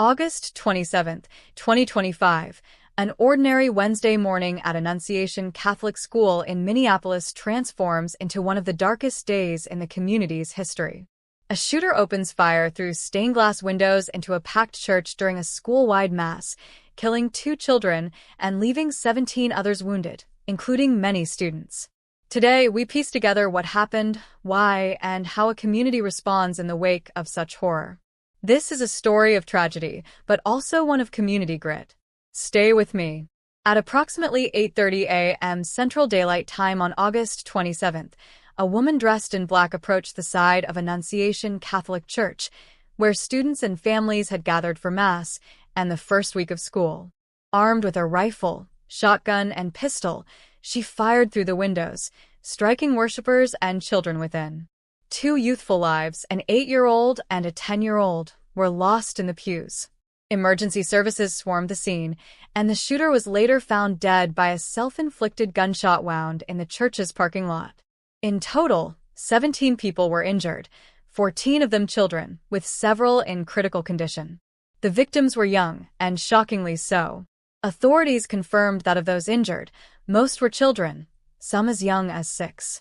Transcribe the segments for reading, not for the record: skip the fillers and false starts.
August 27, 2025, an ordinary Wednesday morning at Annunciation Catholic School in Minneapolis transforms into one of the darkest days in the community's history. A shooter opens fire through stained glass windows into a packed church during a school-wide mass, killing 2 children and leaving 17 others wounded, including many students. Today, we piece together what happened, why, and how a community responds in the wake of such horror. This is a story of tragedy, but also one of community grit. Stay with me. At approximately 8:30 a.m. Central Daylight Time on August 27th, a woman dressed in black approached the side of Annunciation Catholic Church, where students and families had gathered for Mass and the first week of school. Armed with a rifle, shotgun, and pistol, she fired through the windows, striking worshippers and children within. 2 youthful lives, an 8-year-old and a 10-year-old, were lost in the pews. Emergency services swarmed the scene, and the shooter was later found dead by a self-inflicted gunshot wound in the church's parking lot. In total, 17 people were injured, 14 of them children, with several in critical condition. The victims were young, and shockingly so. Authorities confirmed that of those injured, most were children, some as young as 6.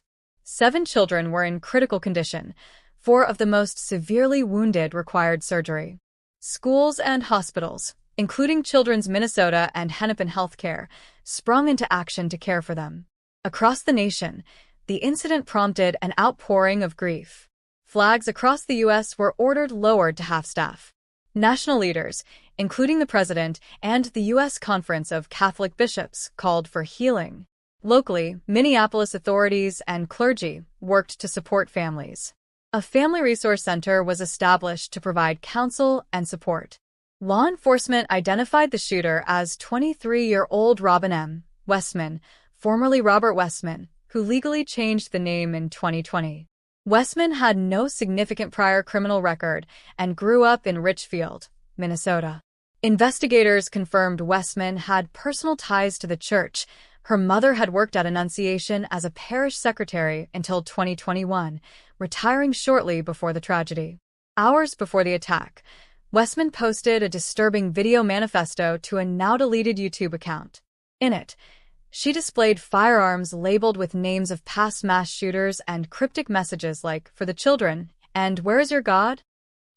7 children were in critical condition. 4 of the most severely wounded required surgery. Schools and hospitals, including Children's Minnesota and Hennepin Healthcare, sprung into action to care for them. Across the nation, the incident prompted an outpouring of grief. Flags across the U.S. were ordered lowered to half-staff. National leaders, including the President and the U.S. Conference of Catholic Bishops, called for healing. Locally, Minneapolis authorities and clergy worked to support families. A family resource center was established to provide counsel and support. Law enforcement identified the shooter as 23-year-old Robin M. Westman, formerly Robert Westman, who legally changed the name in 2020. Westman had no significant prior criminal record and grew up in Richfield, Minnesota. Investigators confirmed Westman had personal ties to the church. Her mother had worked at Annunciation as a parish secretary until 2021, retiring shortly before the tragedy. Hours before the attack, Westman posted a disturbing video manifesto to a now-deleted YouTube account. In it, she displayed firearms labeled with names of past mass shooters and cryptic messages like, "For the children," and "Where is your God?"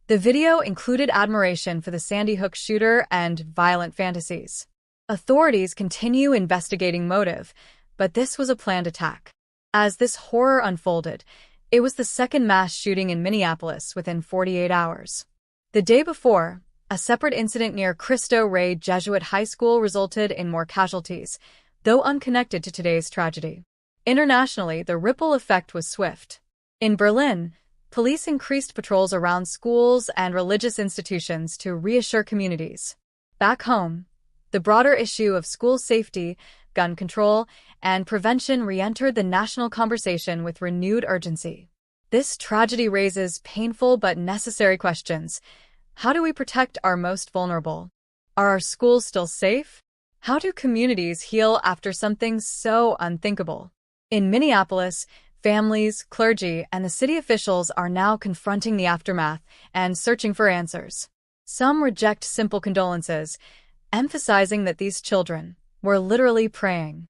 The video included admiration for the Sandy Hook shooter and violent fantasies. Authorities continue investigating motive, but this was a planned attack. As this horror unfolded, it was the second mass shooting in Minneapolis within 48 hours. The day before, a separate incident near Cristo Rey Jesuit High School resulted in more casualties, though unconnected to today's tragedy. Internationally, the ripple effect was swift. In Berlin, police increased patrols around schools and religious institutions to reassure communities. Back home, the broader issue of school safety, gun control, and prevention re-entered the national conversation with renewed urgency. This tragedy raises painful but necessary questions. How do we protect our most vulnerable? Are our schools still safe? How do communities heal after something so unthinkable? In Minneapolis, families, clergy, and the city officials are now confronting the aftermath and searching for answers. Some reject simple condolences, emphasizing that these children were literally praying.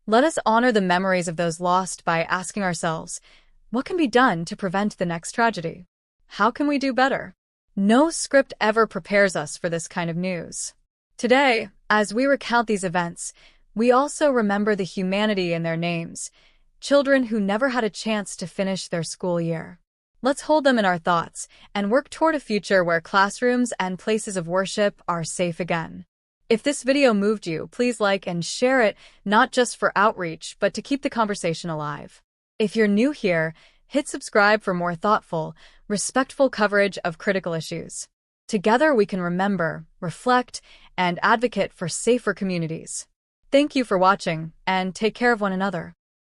Let us honor the memories of those lost by asking ourselves, what can be done to prevent the next tragedy? How can we do better? No script ever prepares us for this kind of news. Today, as we recount these events, we also remember the humanity in their names, children who never had a chance to finish their school year. Let's hold them in our thoughts and work toward a future where classrooms and places of worship are safe again. If this video moved you, please like and share it, not just for outreach, but to keep the conversation alive. If you're new here, hit subscribe for more thoughtful, respectful coverage of critical issues. Together we can remember, reflect, and advocate for safer communities. Thank you for watching, and take care of one another.